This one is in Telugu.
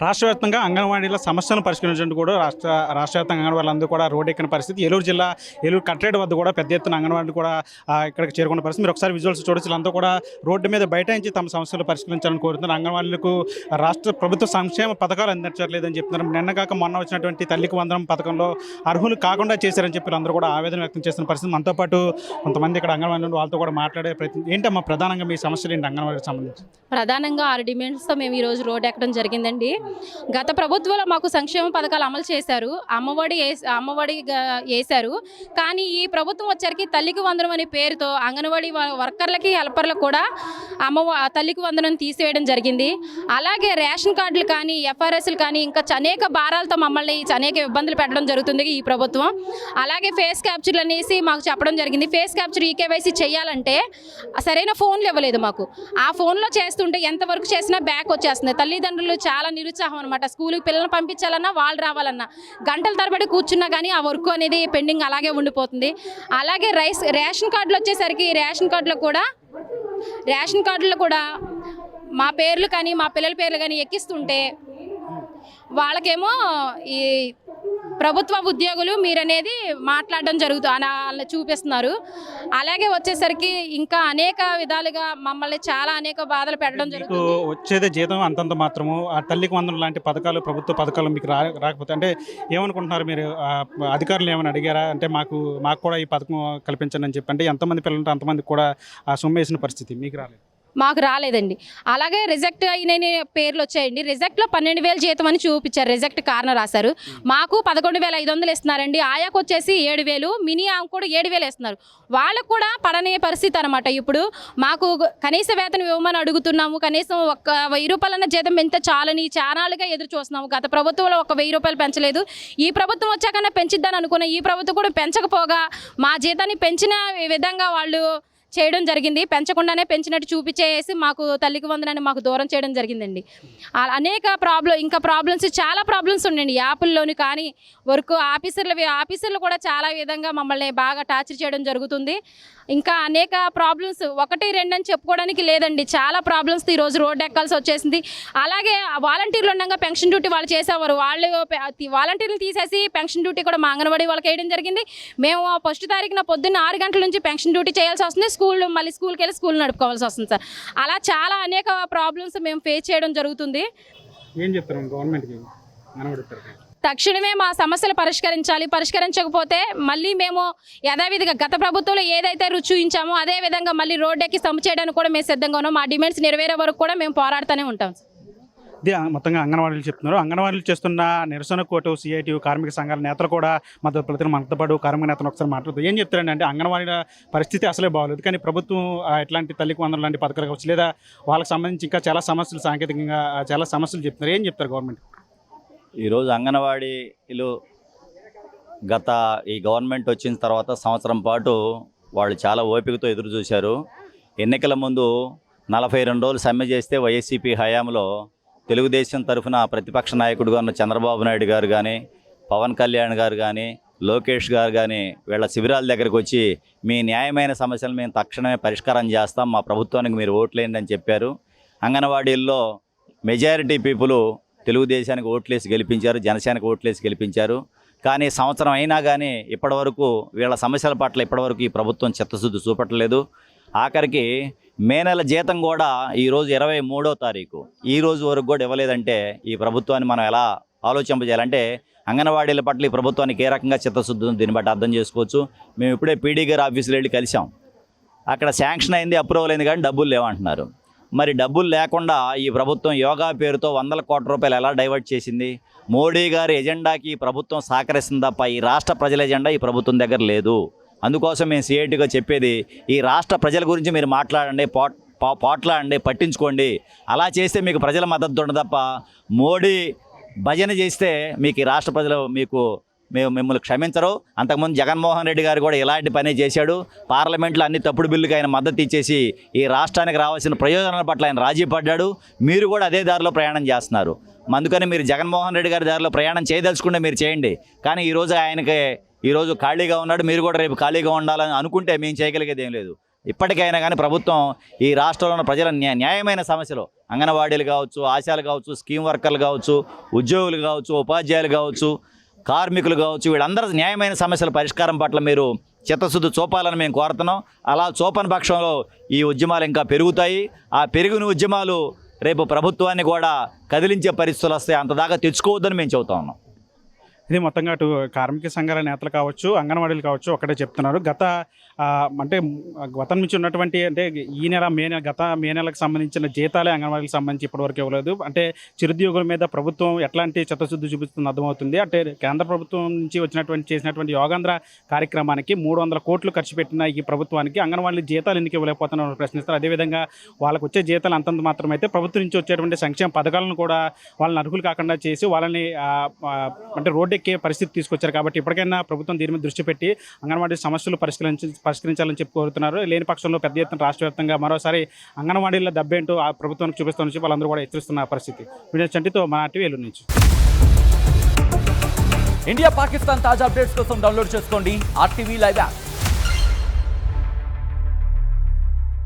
రాష్ట్ర వ్యాప్తంగా అంగన్వాడీల సమస్యలను పరిష్కరించడానికి కూడా రాష్ట్ర వ్యాప్తంగా అంగన్వాడీలందరూ కూడా రోడ్డు ఎక్కిన పరిస్థితి. ఏలూరు జిల్లా ఏలూరు కట్రేడ్ వద్ద కూడా పెద్ద ఎత్తున అంగన్వాడీలు కూడా ఇక్కడికి చేరుకున్న పరిస్థితి. మీరు ఒకసారి విజువల్స్ చూడొచ్చు. వీళ్ళంతా కూడా రోడ్డు మీద బైఠాయించి తమ సమస్యలు పరిష్కరించాలని కోరుతున్నారు. అంగన్వాడీలకు రాష్ట్ర ప్రభుత్వ సంక్షేమ పథకాలు అందించట్లేదని చెప్తున్నారు. నిన్న కాక మొన్న వచ్చినటువంటి తల్లికి వందనం పథకంలో అర్హులు కాకుండా చేశారని చెప్పి అందరూ కూడా ఆవేదన వ్యక్తం చేస్తున్న పరిస్థితి. మనతో పాటు కొంతమంది ఇక్కడ అంగన్వాడీలు వాళ్ళతో కూడా మాట్లాడే ప్రయత్నం. ఏంటమ్మా ప్రధానంగా మీ సమస్యలు ఏంటి అంగన్వాడీకి సంబంధించి? ప్రధానంగా 6 డిమాండ్స్తో మేము ఈరోజు రోడ్ ఎక్కడం జరిగిందండి. గత ప్రభుత్వంలో మాకు సంక్షేమ పథకాలు అమలు చేశారు, అమ్మఒడి వేశారు. కానీ ఈ ప్రభుత్వం వచ్చరికి తల్లికి వందనం అనే పేరుతో అంగన్వాడీ వర్కర్లకి హెల్పర్లకు కూడా తల్లికి వందనం తీసివేయడం జరిగింది. అలాగే రేషన్ కార్డులు కానీ ఎఫ్ఆర్ఎస్లు కానీ ఇంకా అనేక భారాలతో మమ్మల్ని అనేక ఇబ్బందులు పెట్టడం జరుగుతుంది ఈ ప్రభుత్వం. అలాగే ఫేస్ క్యాప్చర్లు అనేసి మాకు చెప్పడం జరిగింది. ఫేస్ క్యాప్చర్ ఈకేవైసీ చేయాలంటే సరైన ఫోన్లు ఇవ్వలేదు మాకు. ఆ ఫోన్లో చేస్తుంటే ఎంతవరకు చేసినా బ్యాక్ వచ్చేస్తుంది. తల్లిదండ్రులు చాలా నిరుత్సాహం అనమాట. స్కూల్కి పిల్లల్ని పంపించాలన్నా వాళ్ళు రావాలన్నా గంటల తరబడి కూర్చున్నా కానీ ఆ వర్క్ అనేది పెండింగ్ అలాగే ఉండిపోతుంది. అలాగే రేషన్ కార్డులు వచ్చేసరికి రేషన్ కార్డులో కూడా మా పేర్లు కానీ మా పిల్లల పేర్లు కానీ ఎక్కిస్తుంటే వాళ్ళకేమో ఈ ప్రభుత్వ ఉద్యోగులు మీరనేది మాట్లాడడం జరుగుతుంది అని చూపిస్తున్నారు. అలాగే వచ్చేసరికి ఇంకా అనేక విధాలుగా మమ్మల్ని అనేక బాధలు పెట్టడం జరుగుతుంది. వచ్చేదే జీతం అంతంత మాత్రము. ఆ తల్లికి వందనం లాంటి పథకాలు ప్రభుత్వ పథకాలు మీకు రాకపోతే అంటే ఏమనుకుంటున్నారు మీరు? అధికారులు ఏమైనా అడిగారా? అంటే మాకు కూడా ఈ పథకం కల్పించండి అని చెప్పి. అంటే ఎంతమంది పిల్లలు ఉంటే అంతమందికి కూడా ఆ సొమ్ము వేసిన పరిస్థితి మీకు రాలేదు? మాకు రాలేదండి. అలాగే రిజెక్ట్ అయిన పేర్లు వచ్చాయండి. రిజెక్ట్లో 12,000 జీతం అని చూపించారు. రిజెక్ట్ కారణం రాశారు. మాకు 11,500 ఇస్తున్నారండి. ఆయాకు వచ్చేసి 7,000, మినీ ఆమె కూడా 7,000 ఇస్తున్నారు. వాళ్ళకు కూడా పడనే పరిస్థితి అనమాట. ఇప్పుడు మాకు కనీస వేతనం ఇవ్వమని అడుగుతున్నాము. కనీసం 1,000 రూపాయలన్న జీతం పెంచితే చాలని చానాలుగా ఎదురు చూస్తున్నాము. గత ప్రభుత్వంలో 1,000 రూపాయలు పెంచలేదు. ఈ ప్రభుత్వం వచ్చాకన్నా పెంచిద్దని అనుకున్న ఈ ప్రభుత్వం కూడా పెంచకపోగా మా జీతాన్ని పెంచిన విధంగా వాళ్ళు చేయడం జరిగింది. పెంచకుండానే పెంచినట్టు చూపించేసి మాకు తల్లికి వందనాన్ని మాకు దూరం చేయడం జరిగిందండి. అనేక ప్రాబ్లమ్స్ చాలా ప్రాబ్లమ్స్ ఉన్నాయండి. యాప్ల్లోని కానీ వర్క్ ఆఫీసర్లు కూడా చాలా విధంగా మమ్మల్ని బాగా టార్చర్ చేయడం జరుగుతుంది. ఇంకా అనేక ప్రాబ్లమ్స్ 1, 2 అని చెప్పుకోవడానికి లేదండి. చాలా ప్రాబ్లమ్స్ ఈరోజు రోడ్డు ఎక్కాల్సి వచ్చేసింది. అలాగే వాలంటీర్లు ఉండగా పెన్షన్ డ్యూటీ వాళ్ళు చేసేవారు. వాలంటీర్లు తీసేసి పెన్షన్ డ్యూటీ కూడా మా అంగన్వాడీ వాళ్ళకి వేయడం జరిగింది. మేము 1వ తారీఖున పొద్దున్న 6 గంటల నుంచి పెన్షన్ డ్యూటీ చేయాల్సి వస్తుంది. మళ్ళీ స్కూల్కి వెళ్ళి స్కూల్ నడుపుకోవాల్సి వస్తుంది సార్. అలా చాలా అనేక ప్రాబ్లమ్స్ మేము ఫేస్ చేయడం జరుగుతుంది. ఏం చెప్తారు గవర్నమెంట్కి? తక్షణమే మా సమస్యలు పరిష్కరించకపోతే మళ్ళీ మేము యథావిధిగా గత ప్రభుత్వంలో ఏదైతే చూపించామో అదే విధంగా మళ్ళీ రోడ్డెక్కి సమ్మె చేయడానికి కూడా మేము సిద్ధంగా ఉన్నాం. మా డిమాండ్స్ నెరవేరే వరకు కూడా మేము పోరాడుతూనే ఉంటాం సార్. ఇది మొత్తంగా అంగన్వాడీలు చెప్తున్నారు. అంగన్వాడీలు చేస్తున్న నిరసన కోటు సిఐటియు కార్మిక సంఘాల నేతలు కూడా మనతో పాటు కార్మిక నేతలు ఒకసారి మాట్లాడుతారు. ఏం చెప్తారండి? అంటే అంగన్వాడీల పరిస్థితి అసలే బాగోలేదు, కానీ ప్రభుత్వం ఎట్లాంటి తల్లికి వందనం లాంటి పథకాలు కావచ్చు లేదా వాళ్ళకి సంబంధించి ఇంకా చాలా సమస్యలు, సాంకేతికంగా చాలా సమస్యలు చెప్తున్నారు. ఏం చెప్తారు గవర్నమెంట్? ఈరోజు అంగన్వాడీలు ఈ గవర్నమెంట్ వచ్చిన తర్వాత సంవత్సరం పాటు వాళ్ళు చాలా ఓపికతో ఎదురు చూశారు. ఎన్నికల ముందు 42 రోజులు సమ్మె చేస్తే వైఎస్సీపీ హయాంలో తెలుగుదేశం తరఫున ప్రతిపక్ష నాయకుడుగా ఉన్న చంద్రబాబు నాయుడు గారు కానీ, పవన్ కళ్యాణ్ గారు కానీ, లోకేష్ గారు కానీ వీళ్ళ శిబిరాల దగ్గరికి వచ్చి మీ న్యాయమైన సమస్యలు మేము తక్షణమే పరిష్కారం చేస్తాం, మా ప్రభుత్వానికి మీరు ఓట్లేయండి అని చెప్పారు. అంగన్వాడీల్లో మెజారిటీ పీపుల్ తెలుగుదేశానికి ఓట్లేసి గెలిపించారు, జనసేనకు ఓట్లేసి గెలిపించారు. కానీ సంవత్సరం అయినా కానీ ఇప్పటివరకు వీళ్ళ సమస్యల పట్ల ఇప్పటివరకు ఈ ప్రభుత్వం చిత్తశుద్ధి చూపట్లేదు. ఆఖరికి మే నెల జీతం కూడా ఈరోజు 23వ తారీఖు ఈ రోజు వరకు కూడా ఇవ్వలేదంటే ఈ ప్రభుత్వాన్ని మనం ఎలా ఆలోచింపజేయాలంటే అంగన్వాడీల పట్ల ఈ ప్రభుత్వానికి ఏ రకంగా చిత్తశుద్ధి ఉంది దీన్ని బట్టి అర్థం చేసుకోవచ్చు. మేము ఇప్పుడే పీడీ గారి ఆఫీసులో వెళ్ళి కలిసాం. అక్కడ శాంక్షన్ అయింది, అప్రూవల్ అయింది, కానీ డబ్బులు లేవంటున్నారు. మరి డబ్బులు లేకుండా ఈ ప్రభుత్వం యోగా పేరుతో 100 కోట్ల రూపాయలు ఎలా డైవర్ట్ చేసింది? మోడీ గారి ఎజెండాకి ఈ ప్రభుత్వం సహకరిస్తుంది తప్ప ఈ రాష్ట్ర ప్రజల ఎజెండా ఈ ప్రభుత్వం దగ్గర లేదు. అందుకోసం మేము సిఐటిగా చెప్పేది, ఈ రాష్ట్ర ప్రజల గురించి మీరు మాట్లాడండి, పోట్లాడండి, పట్టించుకోండి. అలా చేస్తే మీకు ప్రజల మద్దతు ఉండదు తప్ప మోడీ భజన చేస్తే మీకు ఈ రాష్ట్ర ప్రజలు మిమ్మల్ని క్షమించరు. అంతకుముందు జగన్మోహన్ రెడ్డి గారు కూడా ఇలాంటి పనే చేశాడు. పార్లమెంట్లో అన్ని తప్పుడు బిల్లుకి ఆయన మద్దతు ఇచ్చేసి ఈ రాష్ట్రానికి రావాల్సిన ప్రయోజనాల పట్ల ఆయన రాజీ పడ్డాడు. మీరు కూడా అదే దారిలో ప్రయాణం చేస్తున్నారు. అందుకని మీరు జగన్మోహన్ రెడ్డి గారి దారిలో ప్రయాణం చేయదలుచుకుంటే మీరు చేయండి. కానీ ఈరోజు ఖాళీగా ఉన్నాడు, మీరు కూడా రేపు ఖాళీగా ఉండాలని అనుకుంటే మేము చేయగలిగేది ఏం లేదు. ఇప్పటికైనా కానీ ప్రభుత్వం ఈ రాష్ట్రంలో ఉన్న ప్రజల న్యాయమైన సమస్యలు అంగన్వాడీలు కావచ్చు, ఆశాలు కావచ్చు, స్కీమ్ వర్కర్లు కావచ్చు, ఉద్యోగులు కావచ్చు, ఉపాధ్యాయులు కావచ్చు, కార్మికులు కావచ్చు, వీళ్ళందరూ న్యాయమైన సమస్యల పరిష్కారం పట్ల మీరు చిత్తశుద్ధి చూపాలని మేము కోరుతున్నాం. అలా చూపని పక్షంలో ఈ ఉద్యమాలు ఇంకా పెరుగుతాయి. ఆ పెరిగిన ఉద్యమాలు రేపు ప్రభుత్వాన్ని కూడా కదిలించే పరిస్థితులు వస్తాయి. అంతదాకా తెచ్చుకోవద్దని మేము చెబుతా ఉన్నాం. ఇది మొత్తంగా అటు కార్మిక సంఘాల నేతలు కావచ్చు, అంగన్వాడీలు కావచ్చు ఒకటే చెప్తున్నారు. గతం నుంచి ఉన్నటువంటి అంటే ఈ నెల గత మే నెలకు సంబంధించిన జీతాలే అంగన్వాడీలకు సంబంధించి ఇప్పటివరకు ఇవ్వలేదు. అంటే చిరుద్యోగుల మీద ప్రభుత్వం ఎట్లాంటి చిత్తశుద్ధి చూపిస్తుంది అర్థమవుతుంది. అంటే కేంద్ర ప్రభుత్వం నుంచి చేసినటువంటి యోగాంధ్ర కార్యక్రమానికి 300 కోట్లు ఖర్చు పెట్టిన ఈ ప్రభుత్వానికి అంగన్వాడీ జీతాలు ఎందుకు ఇవ్వలేకపోతున్నారని ప్రశ్నిస్తారు. అదేవిధంగా వాళ్ళకు వచ్చే జీతాలు అంతంత మాత్రమైతే ప్రభుత్వం నుంచి వచ్చేటువంటి సంక్షేమ పథకాలను కూడా వాళ్ళని అర్హులు కాకుండా చేసి వాళ్ళని అంటే రోడ్డు ఎక్కే పరిస్థితి తీసుకొచ్చారు. కాబట్టి ఇప్పటికైనా ప్రభుత్వం దీని మీద దృష్టి పెట్టి అంగన్వాడీ సమస్యలు పరిష్కరించాలని చెప్పి కోరుతున్నారు. లేని పక్షంలో పెద్ద ఎత్తున రాష్ట్ర వ్యాప్తంగా మరోసారి అంగన్వాడీల దెబ్బేంటో ఆ ప్రభుత్వానికి చూపిస్తామని చెప్పి వాళ్ళందరూ కూడా హెచ్చరిస్తున్న పరిస్థితి. వీడియో చంటితో మన టీవీ ఏలూరు నుంచి. ఇండియా పాకిస్తాన్ తాజా అప్డేట్స్ కోసం డౌన్లోడ్ చేసుకోండి RTV లైవ్ యాప్.